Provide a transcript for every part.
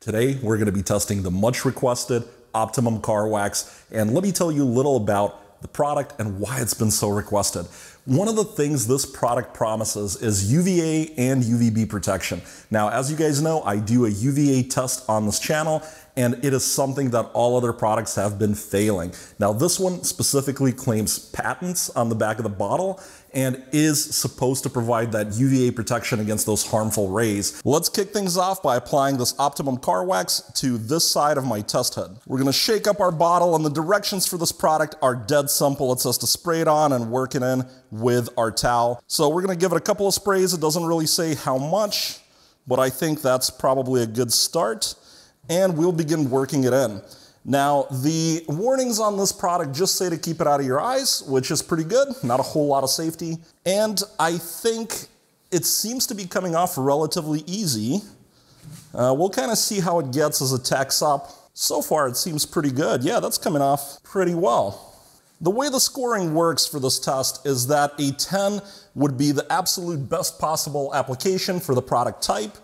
Today, we're going to be testing the much requested Optimum Car Wax, and let me tell you a little about the product and why it's been so requested. One of the things this product promises is UVA and UVB protection. Now, as you guys know, I do a UVA test on this channel, and it is something that all other products have been failing. Now, this one specifically claims patents on the back of the bottle and is supposed to provide that UVA protection against those harmful rays. Let's kick things off by applying this Optimum Car Wax to this side of my test head. We're gonna shake up our bottle, and the directions for this product are dead simple. It says to spray it on and work it in with our towel. So we're gonna give it a couple of sprays. It doesn't really say how much, but I think that's probably a good start. And we'll begin working it in. Now, the warnings on this product just say to keep it out of your eyes, which is pretty good, not a whole lot of safety. And I think it seems to be coming off relatively easy. We'll kind of see how it gets as it tacks up. So far, it seems pretty good. Yeah, that's coming off pretty well. The way the scoring works for this test is that a 10 would be the absolute best possible application for the product type.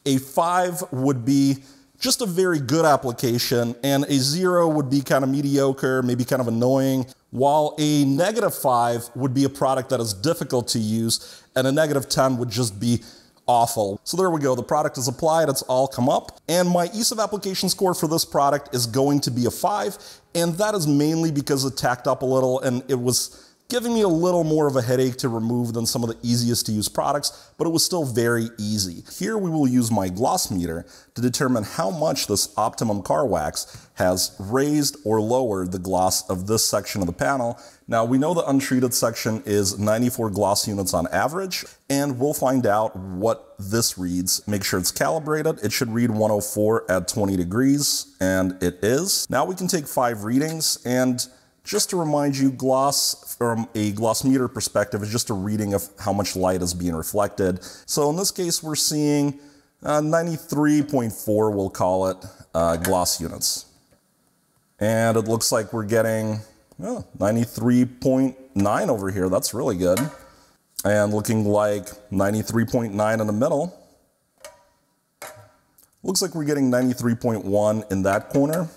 A 5 would be just a very good application, and a 0 would be kind of mediocre, maybe kind of annoying, while a -5 would be a product that is difficult to use, and a -10 would just be awful. So there we go, the product is applied, it's all come up, and my ease of application score for this product is going to be a 5, and that is mainly because it tacked up a little, and it was giving me a little more of a headache to remove than some of the easiest to use products, but it was still very easy. Here we will use my gloss meter to determine how much this Optimum Car Wax has raised or lowered the gloss of this section of the panel. Now, we know the untreated section is 94 gloss units on average, and we'll find out what this reads. Make sure it's calibrated. It should read 104 at 20 degrees, and it is. Now we can take 5 readings, and just to remind you, gloss from a gloss meter perspective is just a reading of how much light is being reflected. So in this case, we're seeing 93.4, we'll call it, gloss units. And it looks like we're getting 93.9 over here. That's really good. And looking like 93.9 in the middle. Looks like we're getting 93.1 in that corner.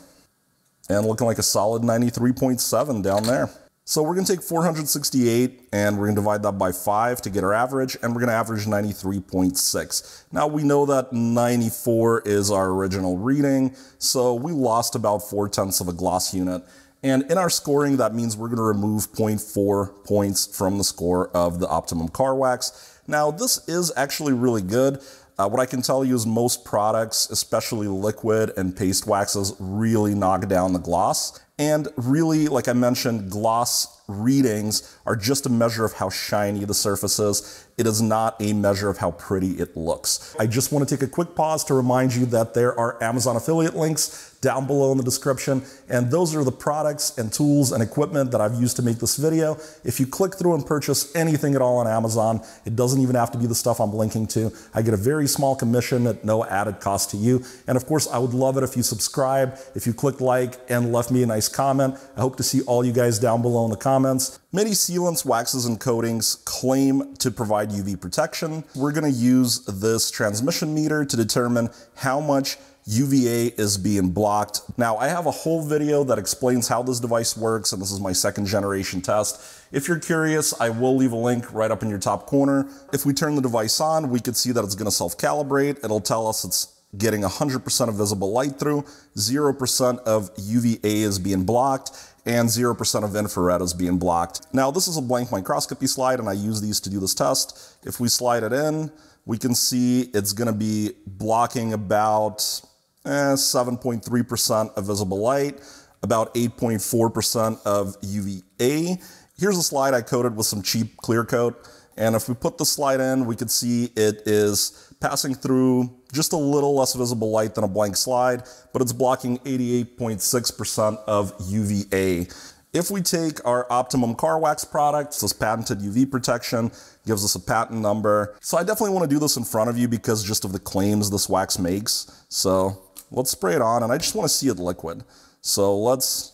And looking like a solid 93.7 down there. So we're gonna take 468 and we're gonna divide that by 5 to get our average, and we're gonna average 93.6. Now we know that 94 is our original reading, so we lost about 0.4 of a gloss unit. And in our scoring, that means we're gonna remove 0.4 points from the score of the Optimum Car Wax. Now this is actually really good. What I can tell you is most products, especially liquid and paste waxes, really knock down the gloss. And really, like I mentioned, gloss readings are just a measure of how shiny the surface is. It is not a measure of how pretty it looks. I just want to take a quick pause to remind you that there are Amazon affiliate links down below in the description, and those are the products and tools and equipment that I've used to make this video. If you click through and purchase anything at all on Amazon, it doesn't even have to be the stuff I'm linking to. I get a very small commission at no added cost to you. And of course, I would love it if you subscribe, if you clicked like and left me a nice comment. I hope to see all you guys down below in the comments. Many sealants, waxes, and coatings claim to provide UV protection. We're gonna use this transmission meter to determine how much UVA is being blocked. Now, I have a whole video that explains how this device works, and this is my 2nd generation test. If you're curious, I will leave a link right up in your top corner. If we turn the device on, we could see that it's gonna self-calibrate. It'll tell us it's getting 100% of visible light through, 0% of UVA is being blocked, and 0% of infrared is being blocked. Now, this is a blank microscopy slide, and I use these to do this test. If we slide it in, we can see it's gonna be blocking about 7.3% of visible light, about 8.4% of UVA. Here's a slide I coated with some cheap clear coat, and if we put the slide in, we could see it is passing through just a little less visible light than a blank slide, but it's blocking 88.6% of UVA. If we take our Optimum Car Wax product, this patented UV protection, gives us a patent number. So I definitely want to do this in front of you because just of the claims this wax makes. So let's spray it on, and I just want to see it liquid. So let's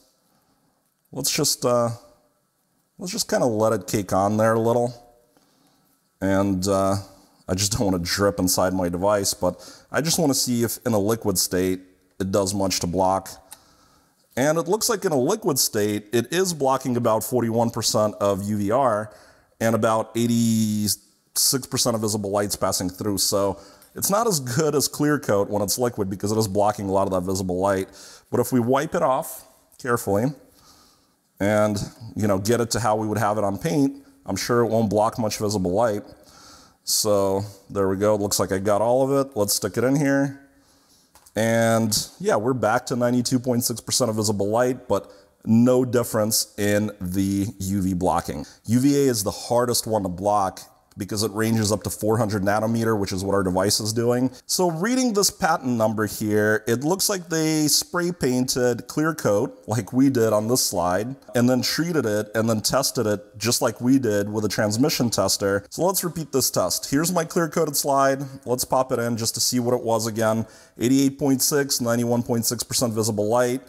just kind of let it cake on there a little. And I just don't want to drip inside my device, but I just want to see if in a liquid state it does much to block. And it looks like in a liquid state, it is blocking about 41% of UVR and about 86% of visible light's passing through. So it's not as good as clear coat when it's liquid because it is blocking a lot of that visible light. But if we wipe it off carefully and, you know, get it to how we would have it on paint, I'm sure it won't block much visible light. So there we go. It looks like I got all of it. Let's stick it in here. And yeah, we're back to 92.6% of visible light, but no difference in the UV blocking. UVA is the hardest one to block because it ranges up to 400 nanometer, which is what our device is doing. So reading this patent number here, it looks like they spray painted clear coat like we did on this slide, and then treated it and then tested it just like we did with a transmission tester. So let's repeat this test. Here's my clear coated slide. Let's pop it in just to see what it was again. 88.6, 91.6% visible light.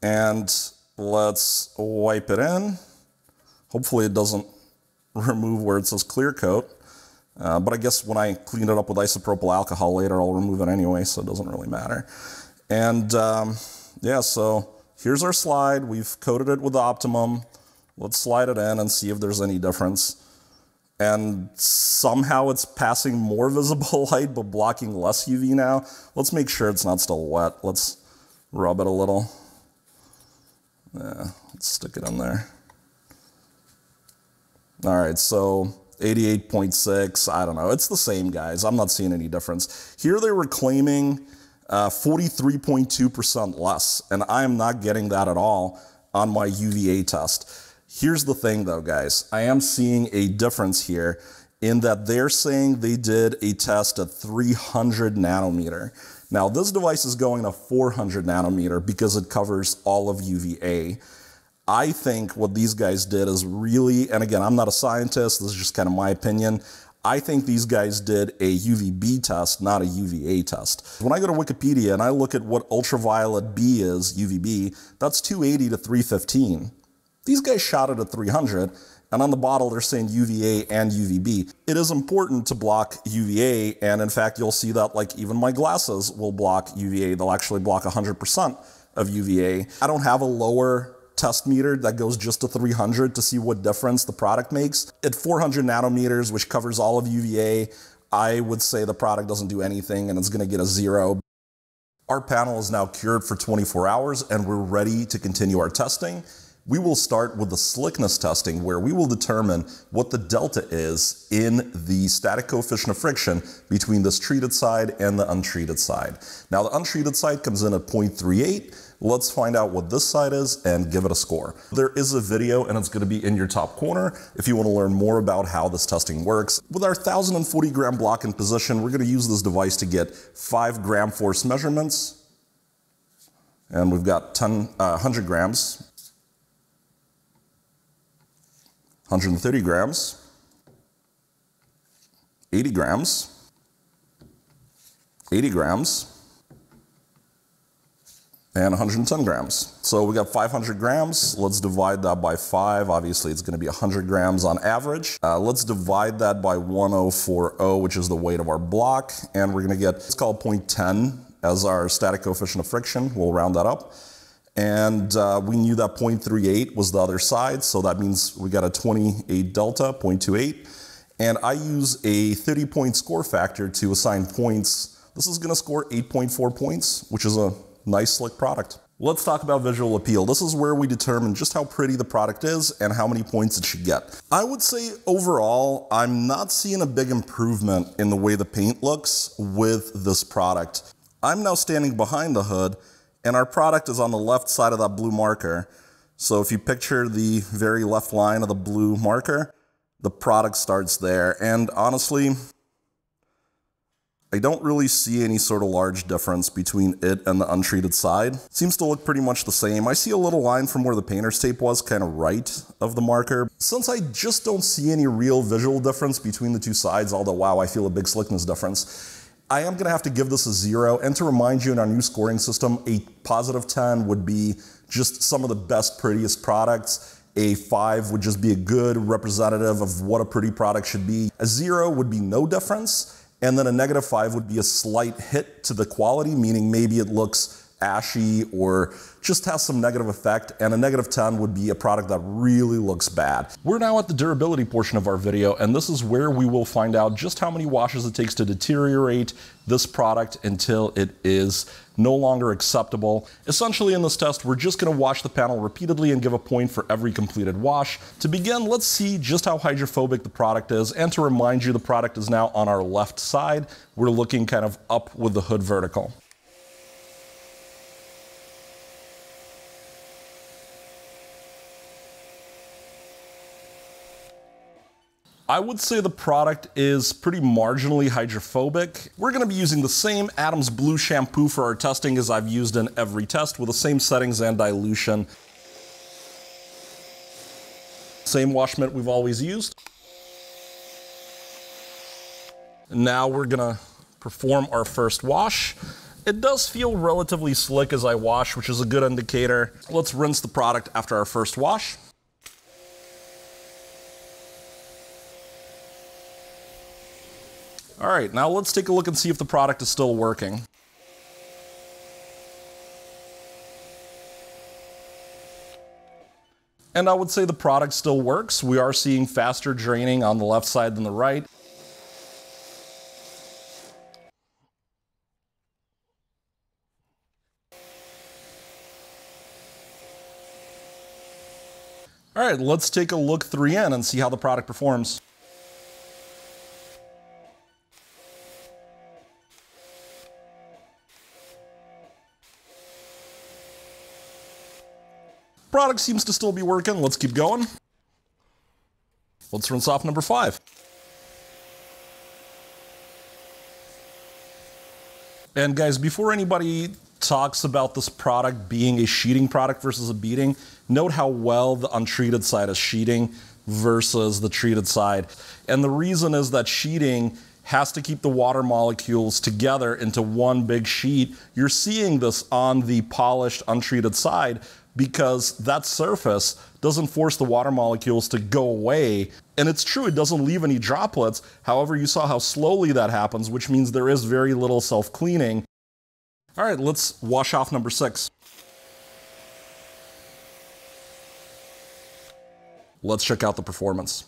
And let's wipe it in. Hopefully it doesn't remove where it says clear coat, but I guess when I clean it up with isopropyl alcohol later, I'll remove it anyway, so it doesn't really matter. And yeah, so here's our slide. We've coated it with the Optimum. Let's slide it in and see if there's any difference. And somehow it's passing more visible light, but blocking less UV now. Let's make sure it's not still wet. Let's rub it a little. Yeah, let's stick it in there. All right, so 88.6, I don't know. It's the same, guys. I'm not seeing any difference. Here they were claiming 43.2% less, and I am not getting that at all on my UVA test. Here's the thing, though, guys. I am seeing a difference here in that they're saying they did a test at 300 nanometer. Now, this device is going to 400 nanometer because it covers all of UVA. I think what these guys did is really, and again, I'm not a scientist, this is just kind of my opinion, I think these guys did a UVB test, not a UVA test. When I go to Wikipedia and I look at what ultraviolet B is, UVB, that's 280 to 315. These guys shot it at 300, and on the bottle they're saying UVA and UVB. It is important to block UVA, and in fact you'll see that like even my glasses will block UVA. They'll actually block 100% of UVA. I don't have a lower test meter that goes just to 300 to see what difference the product makes. At 400 nanometers, which covers all of UVA, I would say the product doesn't do anything and it's gonna get a 0. Our panel is now cured for 24 hours and we're ready to continue our testing. We will start with the slickness testing, where we will determine what the delta is in the static coefficient of friction between this treated side and the untreated side. Now the untreated side comes in at 0.38. Let's find out what this side is and give it a score. There is a video and it's going to be in your top corner if you want to learn more about how this testing works. With our 1040 gram block in position, we're going to use this device to get 5 gram force measurements. And we've got 100 grams, 130 grams, 80 grams, 80 grams, and 110 grams. So we got 500 grams. Let's divide that by 5. Obviously, it's going to be 100 grams on average. Let's divide that by 1040, which is the weight of our block. And we're going to get, let's call it 0.10 as our static coefficient of friction. We'll round that up. And we knew that 0.38 was the other side. So that means we got a 28 delta, 0.28. And I use a 30-point score factor to assign points. This is going to score 8.4 points, which is a nice, slick product. Let's talk about visual appeal. This is where we determine just how pretty the product is and how many points it should get. I would say overall, I'm not seeing a big improvement in the way the paint looks with this product. I'm now standing behind the hood and our product is on the left side of that blue marker. So if you picture the very left line of the blue marker, the product starts there. And honestly, I don't really see any sort of large difference between it and the untreated side. It seems to look pretty much the same. I see a little line from where the painter's tape was, kind of right of the marker. Since I just don't see any real visual difference between the two sides, although wow, I feel a big slickness difference, I am gonna have to give this a 0. And to remind you, in our new scoring system, a positive 10 would be just some of the best, prettiest products. A 5 would just be a good representative of what a pretty product should be. A 0 would be no difference, and then a -5 would be a slight hit to the quality, meaning maybe it looks ashy or just has some negative effect, and a -10 would be a product that really looks bad. We're now at the durability portion of our video, and this is where we will find out just how many washes it takes to deteriorate this product until it is no longer acceptable. Essentially in this test, we're just going to wash the panel repeatedly and give a point for every completed wash. To begin, let's see just how hydrophobic the product is, and to remind you, the product is now on our left side. We're looking kind of up with the hood vertical. I would say the product is pretty marginally hydrophobic. We're going to be using the same Adams Blue shampoo for our testing as I've used in every test, with the same settings and dilution. Same wash mitt we've always used. Now we're going to perform our first wash. It does feel relatively slick as I wash, which is a good indicator. Let's rinse the product after our first wash. All right, now let's take a look and see if the product is still working. And I would say the product still works. We are seeing faster draining on the left side than the right. All right, let's take a look 3 in and see how the product performs. Product seems to still be working. Let's keep going. Let's rinse off number 5. And guys, before anybody talks about this product being a sheeting product versus a beading, note how well the untreated side is sheeting versus the treated side. And the reason is that sheeting has to keep the water molecules together into one big sheet. You're seeing this on the polished, untreated side because that surface doesn't force the water molecules to go away. And it's true, it doesn't leave any droplets. However, you saw how slowly that happens, which means there is very little self-cleaning. All right, let's wash off number 6. Let's check out the performance.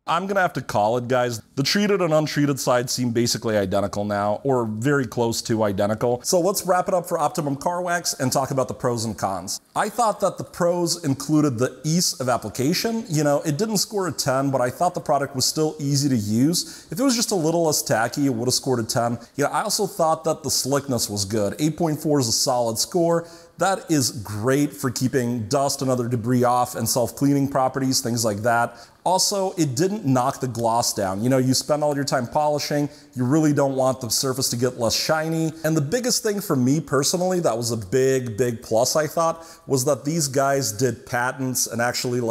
I'm gonna have to call it, guys. The treated and untreated side seem basically identical now, or very close to identical. So let's wrap it up for Optimum Car Wax and talk about the pros and cons. I thought that the pros included the ease of application. You know, it didn't score a 10, but I thought the product was still easy to use. If it was just a little less tacky, it would have scored a 10. You know, I also thought that the slickness was good. 8.4 is a solid score. That is great for keeping dust and other debris off, and self-cleaning properties, things like that. Also, it didn't knock the gloss down. You know, you spend all your time polishing, you really don't want the surface to get less shiny. And the biggest thing for me personally, that was a big plus, I thought, was that these guys did patents and actually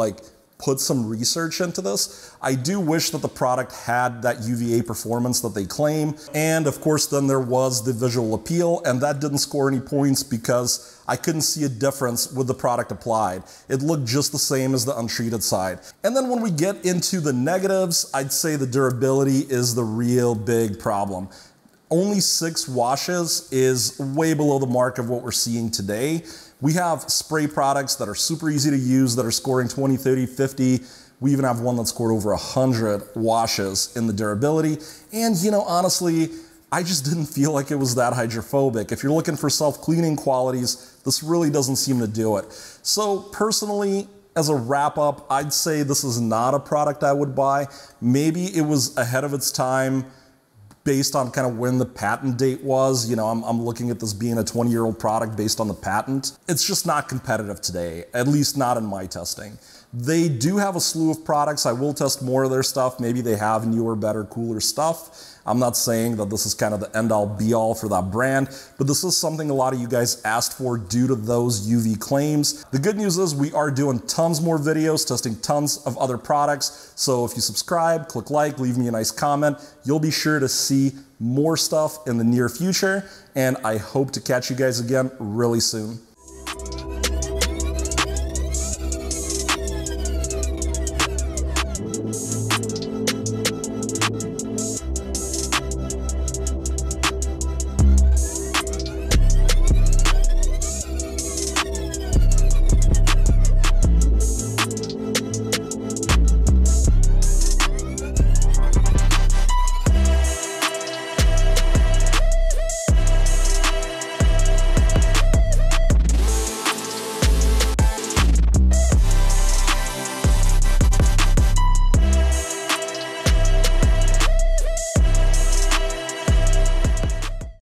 put some research into this. I do wish that the product had that UVA performance that they claim. And of course, then there was the visual appeal, and that didn't score any points because I couldn't see a difference with the product applied. It looked just the same as the untreated side. And then when we get into the negatives, I'd say the durability is the real big problem. Only 6 washes is way below the mark of what we're seeing today. We have spray products that are super easy to use that are scoring 20, 30, 50. We even have one that scored over 100 washes in the durability. And you know, honestly, I just didn't feel like it was that hydrophobic. If you're looking for self-cleaning qualities, this really doesn't seem to do it. So personally, as a wrap up, I'd say this is not a product I would buy. Maybe it was ahead of its time based on kind of when the patent date was. You know, I'm looking at this being a 20-year-old product based on the patent. It's just not competitive today, at least not in my testing. They do have a slew of products. I will test more of their stuff. Maybe they have newer, better, cooler stuff. I'm not saying that this is kind of the end-all be-all for that brand, but this is something a lot of you guys asked for due to those UV claims. The good news is we are doing tons more videos, testing tons of other products. So if you subscribe, click like, leave me a nice comment, you'll be sure to see more stuff in the near future. And I hope to catch you guys again really soon.